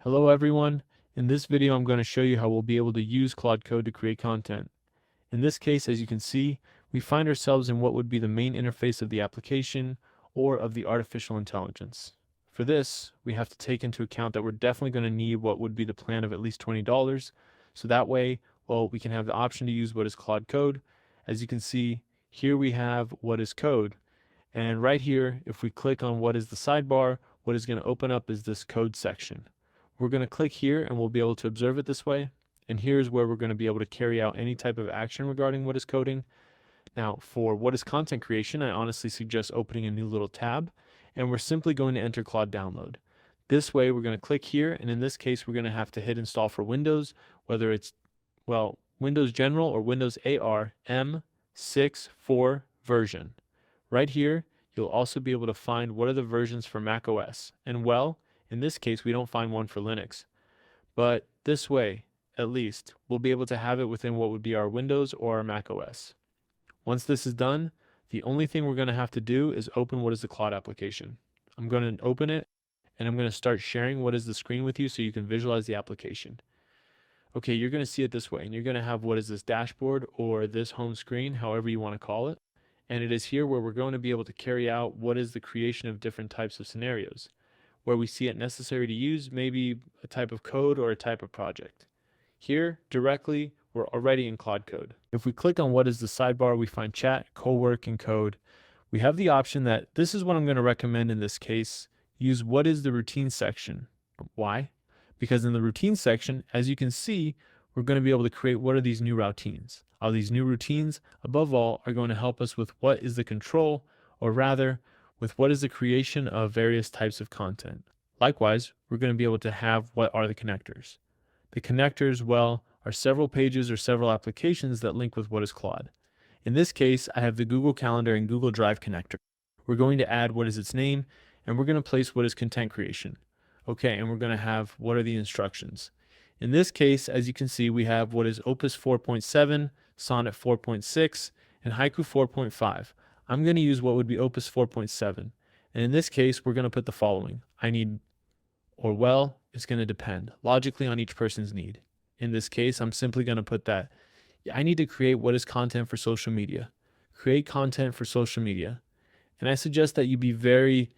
Hello everyone. In this video, I'm going to show you how we'll be able to use Claude Code to create content. In this case, as you can see, we find ourselves in what would be the main interface of the application or of the artificial intelligence. For this, we have to take into account that we're definitely going to need what would be the plan of at least $20. So that way, well, we can have the option to use what is Claude Code. As you can see, here we have what is code. And right here, if we click on what is the sidebar, what is going to open up is this code section. We're going to click here and we'll be able to observe it this way. And here's where we're going to be able to carry out any type of action regarding what is coding. Now, for what is content creation, I honestly suggest opening a new little tab, and we're simply going to enter Claude Download. This way, we're going to click here, and in this case, we're going to have to hit install for Windows, whether it's, well, Windows General or Windows AR M6.4 version. Right here, you'll also be able to find what are the versions for Mac OS. And well, in this case, we don't find one for Linux. But this way, at least, we'll be able to have it within what would be our Windows or our Mac OS. Once this is done, the only thing we're going to have to do is open what is the Claude application. I'm going to open it, and I'm going to start sharing what is the screen with you so you can visualize the application. Okay, you're going to see it this way, and you're going to have what is this dashboard or this home screen, however you want to call it. And it is here where we're going to be able to carry out what is the creation of different types of scenarios, where we see it necessary to use maybe a type of code or a type of project. Here, directly, we're already in Claude Code. If we click on what is the sidebar, we find chat, Coworking, code. We have the option that this is what I'm going to recommend in this case. Use what is the routine section. Why? Because in the routine section, as you can see, we're going to be able to create what are these new routines. These new routines, above all, are going to help us with what is the control, or rather, with what is the creation of various types of content. Likewise, we're going to be able to have what are the connectors. The connectors, well, are several pages or several applications that link with what is Claude. In this case, I have the Google Calendar and Google Drive connector. We're going to add what is its name, and we're going to place what is content creation. Okay, and we're going to have what are the instructions. In this case, as you can see, we have what is Opus 4.7, Sonnet 4.6, and Haiku 4.5. I'm going to use what would be Opus 4.7. And in this case, we're going to put the following. I need, or well, it's going to depend logically on each person's need. In this case, I'm simply going to put that I need to create what is content for social media. Create content for social media. And I suggest that you be very,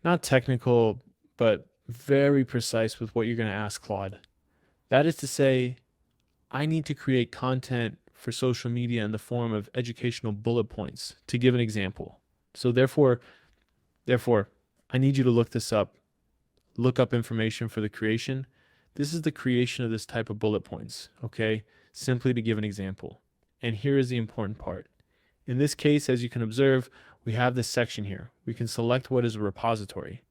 not technical, but very precise with what you're going to ask Claude. That is to say, I need to create content for social media in the form of educational bullet points, to give an example. So therefore, I need you to look this up. Look up information for the creation. This is the creation of this type of bullet points, okay? Simply to give an example. And here is the important part. In this case, as you can observe, we have this section here. We can select what is a repository.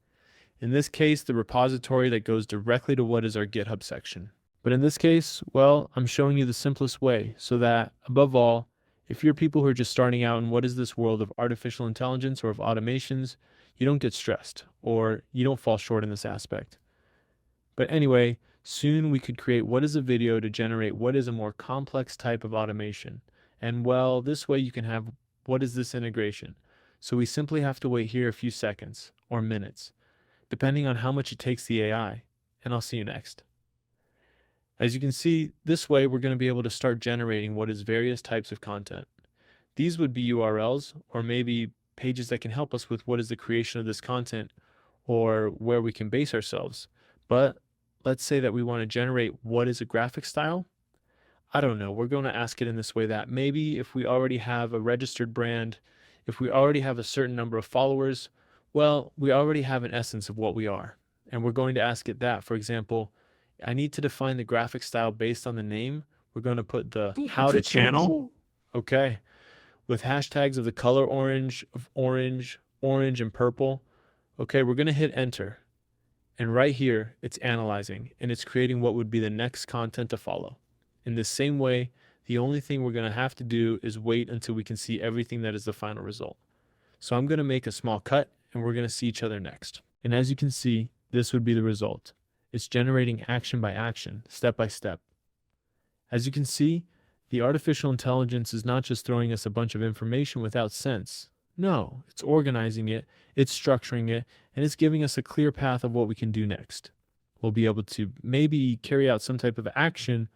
In this case, the repository that goes directly to what is our GitHub section. But in this case, well, I'm showing you the simplest way so that, above all, if you're people who are just starting out in what is this world of artificial intelligence or of automations, you don't get stressed or you don't fall short in this aspect. But anyway, soon we could create what is a video to generate what is a more complex type of automation. And well, this way you can have what is this integration. So we simply have to wait here a few seconds or minutes, depending on how much it takes the AI. And I'll see you next. As you can see, this way we're going to be able to start generating what is various types of content. These would be URLs or maybe pages that can help us with what is the creation of this content or where we can base ourselves. But let's say that we want to generate what is a graphic style. I don't know. We're going to ask it in this way that maybe if we already have a registered brand, if we already have a certain number of followers, well, we already have an essence of what we are. And we're going to ask it that. For example, I need to define the graphic style based on the name. We're going to put the how to channel. Okay. With hashtags of the color orange, and purple. Okay, we're going to hit enter. And right here, it's analyzing and it's creating what would be the next content to follow. In the same way, the only thing we're going to have to do is wait until we can see everything that is the final result. So I'm going to make a small cut and we're going to see each other next. And as you can see, this would be the result. It's generating action by action, step by step. As you can see, the artificial intelligence is not just throwing us a bunch of information without sense. No, it's organizing it, it's structuring it, and it's giving us a clear path of what we can do next. we'll be able to maybe carry out some type of action,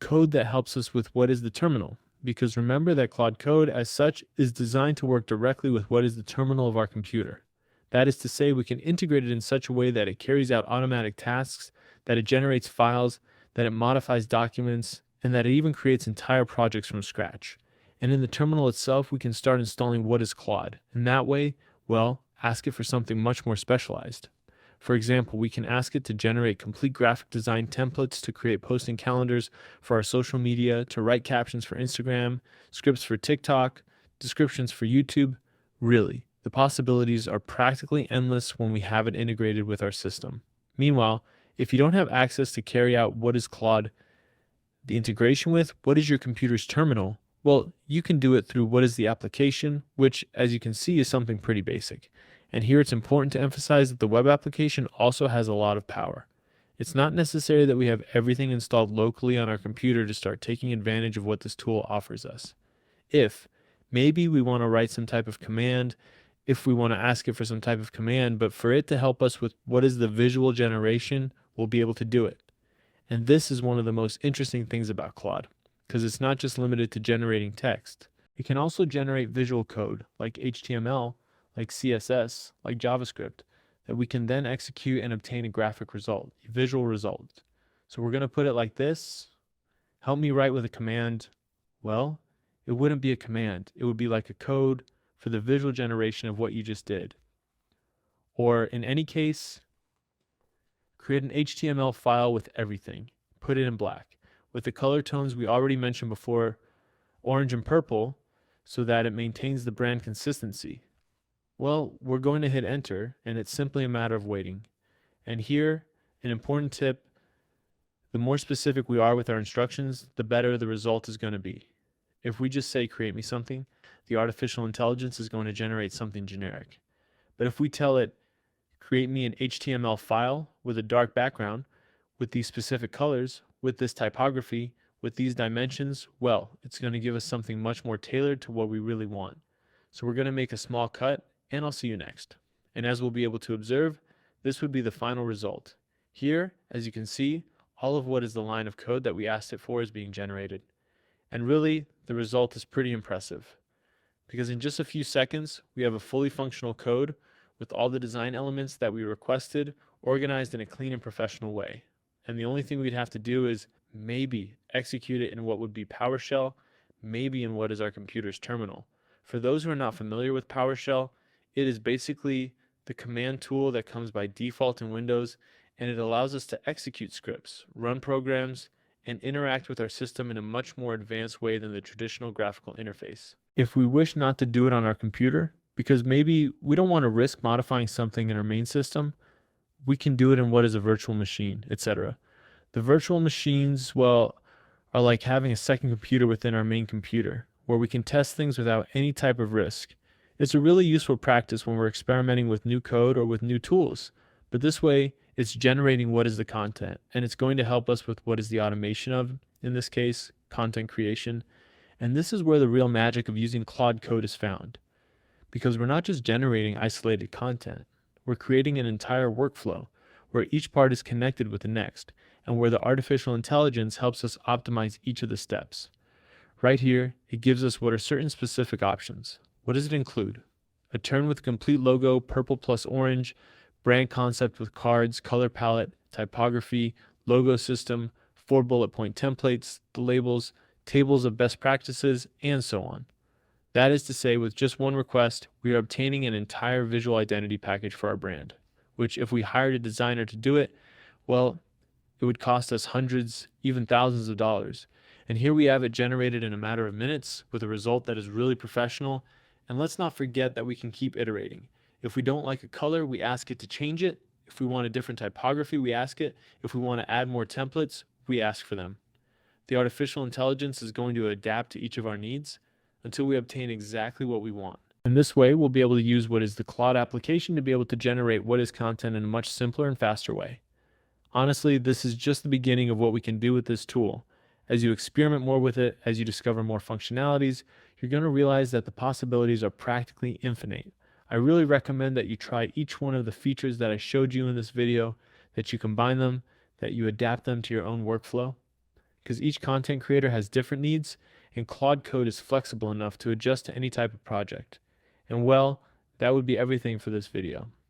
code that helps us with what is the terminal. Because remember that Claude Code, as such, is designed to work directly with what is the terminal of our computer. That is to say, we can integrate it in such a way that it carries out automatic tasks, that it generates files, that it modifies documents, and that it even creates entire projects from scratch. And in the terminal itself, we can start installing what is Claude. And that way, well, ask it for something much more specialized. For example, we can ask it to generate complete graphic design templates to create posting calendars for our social media, to write captions for Instagram, scripts for TikTok, descriptions for YouTube. Really, the possibilities are practically endless when we have it integrated with our system. Meanwhile, if you don't have access to carry out what is Claude, the integration with what is your computer's terminal, well, you can do it through what is the application, which, as you can see, is something pretty basic. And here it's important to emphasize that the web application also has a lot of power. It's not necessary that we have everything installed locally on our computer to start taking advantage of what this tool offers us. If maybe we want to write some type of command, if we want to ask it for some type of command, but for it to help us with what is the visual generation, we'll be able to do it. And this is one of the most interesting things about Claude, because it's not just limited to generating text. It can also generate visual code like HTML, like CSS, like JavaScript, that we can then execute and obtain a graphic result, a visual result. So we're going to put it like this. Help me write with a command. Well, it wouldn't be a command. It would be like a code for the visual generation of what you just did. Or in any case, create an HTML file with everything. Put it in black. With the color tones we already mentioned before, orange and purple, so that it maintains the brand consistency. Well, we're going to hit enter, and it's simply a matter of waiting. And here, an important tip, the more specific we are with our instructions, the better the result is going to be. If we just say, create me something, the artificial intelligence is going to generate something generic. But if we tell it, create me an HTML file with a dark background, with these specific colors, with this typography, with these dimensions, well, it's going to give us something much more tailored to what we really want. So we're going to make a small cut, and I'll see you next. And as we'll be able to observe, this would be the final result. Here, as you can see, all of what is the line of code that we asked it for is being generated. And really, the result is pretty impressive. Because in just a few seconds, we have a fully functional code with all the design elements that we requested, organized in a clean and professional way. And the only thing we'd have to do is maybe execute it in what would be PowerShell, maybe in what is our computer's terminal. For those who are not familiar with PowerShell, it is basically the command tool that comes by default in Windows, and it allows us to execute scripts, run programs, and interact with our system in a much more advanced way than the traditional graphical interface. If we wish not to do it on our computer, because maybe we don't want to risk modifying something in our main system, we can do it in what is a virtual machine, etc. The virtual machines, well, are like having a second computer within our main computer, where we can test things without any type of risk. It's a really useful practice when we're experimenting with new code or with new tools, but this way it's generating what is the content, and it's going to help us with what is the automation of, in this case, content creation. And this is where the real magic of using Claude Code is found, because we're not just generating isolated content, we're creating an entire workflow where each part is connected with the next, and where the artificial intelligence helps us optimize each of the steps. Right here, it gives us what are certain specific options. What does it include? A turn with complete logo, purple plus orange, brand concept with cards, color palette, typography, logo system, 4 bullet point templates, the labels, tables of best practices, and so on. That is to say, with just one request, we are obtaining an entire visual identity package for our brand, which if we hired a designer to do it, well, it would cost us hundreds, even thousands of dollars. And here we have it generated in a matter of minutes with a result that is really professional. And let's not forget that we can keep iterating. If we don't like a color, we ask it to change it. If we want a different typography, we ask it. If we want to add more templates, we ask for them. The artificial intelligence is going to adapt to each of our needs until we obtain exactly what we want. In this way, we'll be able to use what is the Claude application to be able to generate what is content in a much simpler and faster way. Honestly, this is just the beginning of what we can do with this tool. As you experiment more with it, as you discover more functionalities, you're going to realize that the possibilities are practically infinite. I really recommend that you try each one of the features that I showed you in this video, that you combine them, that you adapt them to your own workflow. Because each content creator has different needs, and Claude Code is flexible enough to adjust to any type of project. And well, that would be everything for this video.